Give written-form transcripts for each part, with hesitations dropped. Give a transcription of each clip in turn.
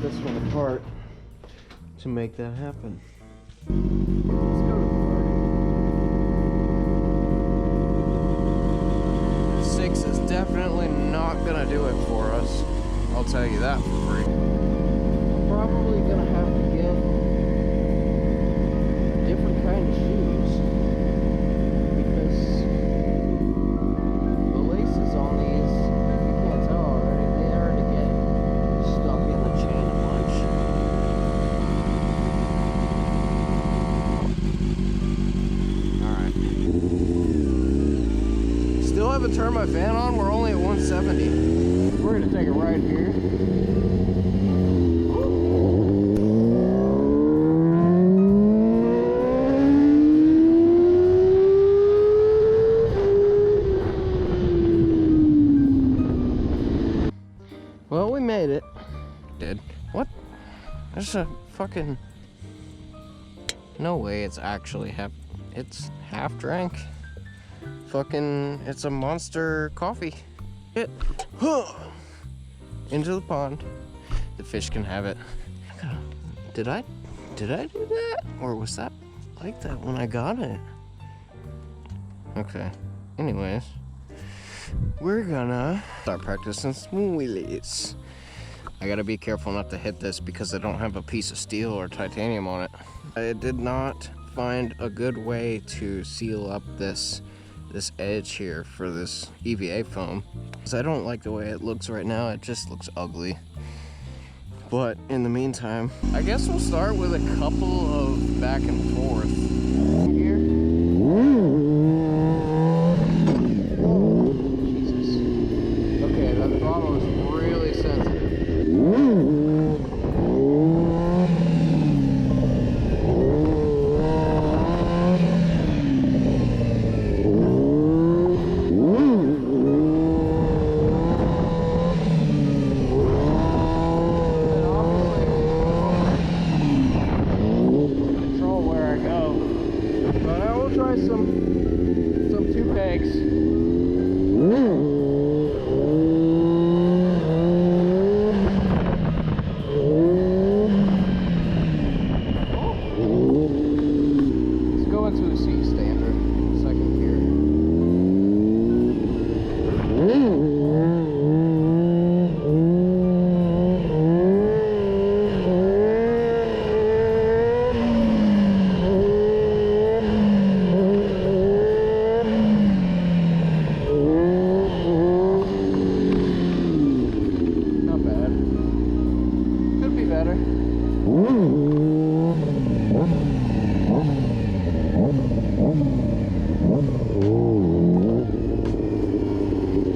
this one apart to make that happen. Six is definitely not gonna do it for us. I'll tell you that for free. Probably gonna have to get a different kind of shoes because the laces on these, you can't tell already, they already get stuck in the chain a bunch. Alright. Still haven't turned my fan on, we're only at 170. We're gonna take a ride here. Well, we made it. Did. What? There's a fucking... No way it's actually it's half drank. Fucking, it's a Monster coffee. It. Into the pond. The fish can have it. Did I do that? Or was that like that when I got it? Okay. Anyways. We're gonna start practicing some wheelies. I gotta be careful not to hit this because I don't have a piece of steel or titanium on it. I did not find a good way to seal up this edge here for this EVA foam because I don't like the way it looks right now. It just looks ugly. But in the meantime, I guess we'll start with a couple of back and forth here. Jesus. Okay, that throttle is really sensitive. Some two pegs. Let's go into a C standard, second gear.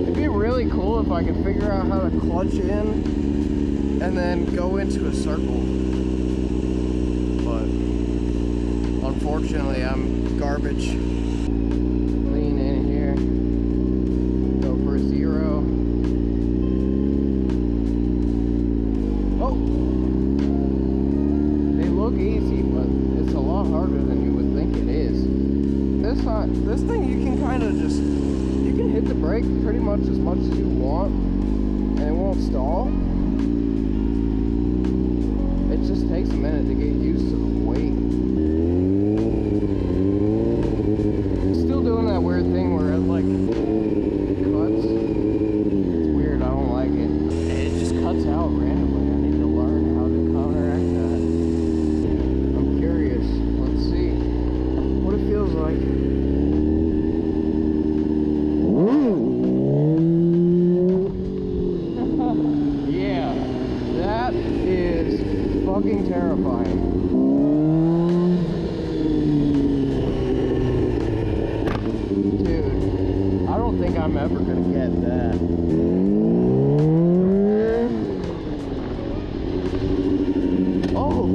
It'd be really cool if I could figure out how to clutch in and then go into a circle. But unfortunately, I'm garbage. Lean in here. Go for a 0. Oh! They look easy, but it's a lot harder than you would think it is. This thing you can kind of just, you can hit the brake pretty much as you want and it won't stall. It just takes a minute to get used to the weight. It's still doing that weird thing where it like cuts. It's weird, I don't like it. It just cuts out randomly. I need to learn how to counteract that. I'm curious. Let's see what it feels like. Yeah, that is fucking terrifying. Dude, I don't think I'm ever gonna get that. Oh!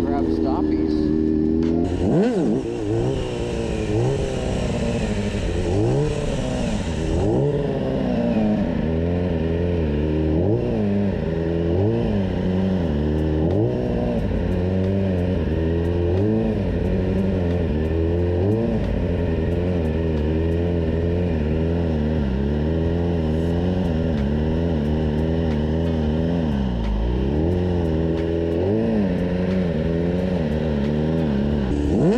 Grab stoppies. Fuck.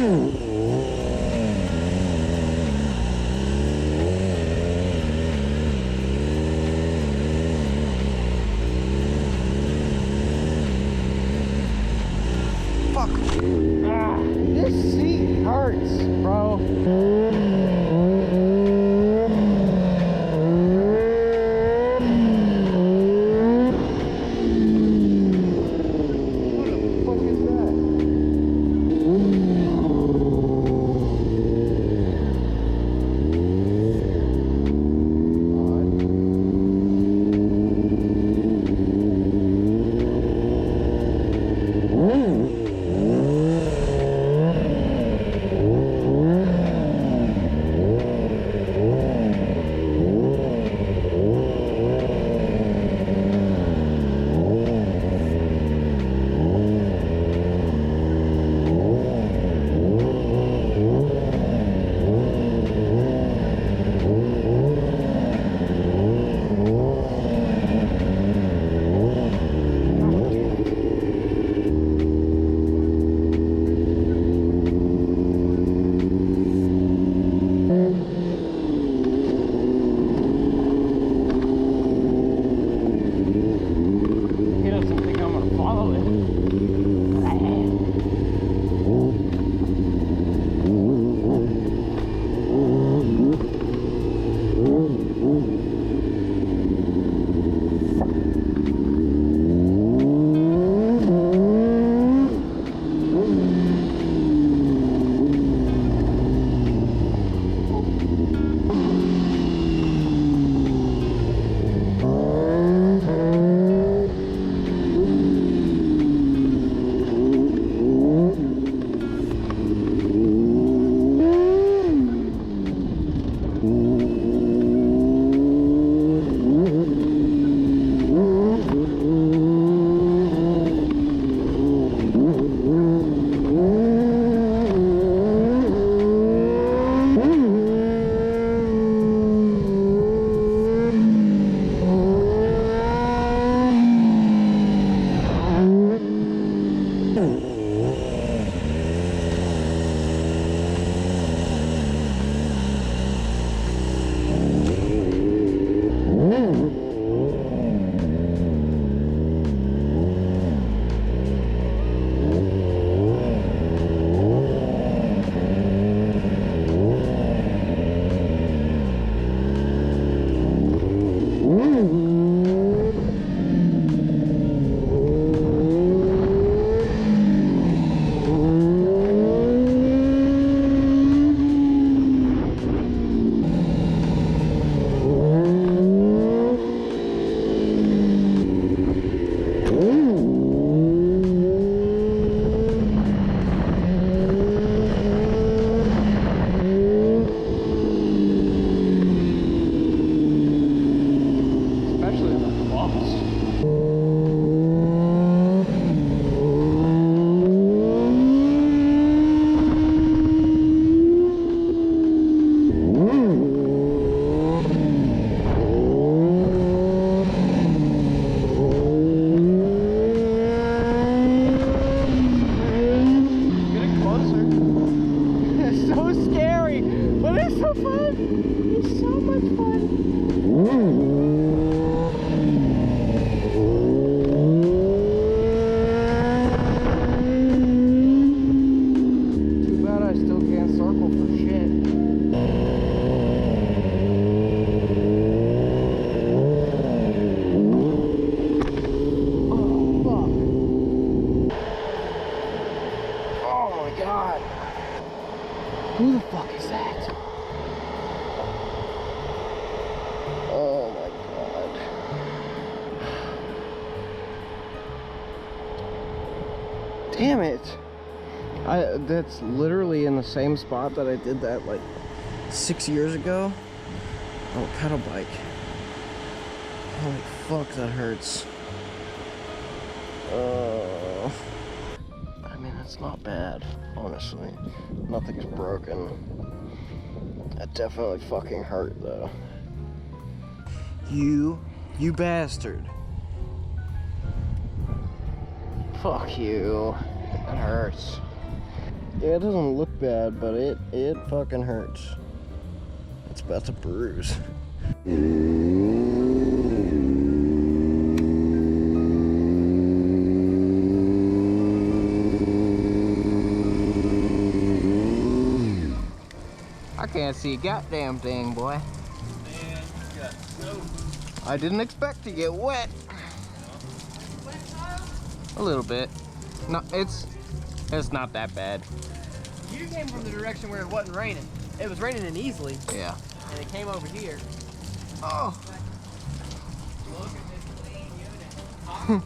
Ah, this seat hurts, bro. Who the fuck is that? Oh my god. Damn it. That's literally in the same spot that I did that like 6 years ago. Oh, pedal bike. Holy fuck, that hurts. I mean, it's not bad, honestly. Nothing's broken. That definitely fucking hurt, though. You bastard. Fuck you. That hurts. Yeah, it doesn't look bad, but it fucking hurts. It's about to bruise. I can't see a goddamn thing, boy. Man, you got soaked. I didn't expect to get wet. A little bit. No, it's not that bad. You came from the direction where it wasn't raining. It was raining in Easley, Yeah. and it came over here. Oh. Look at this clean unit.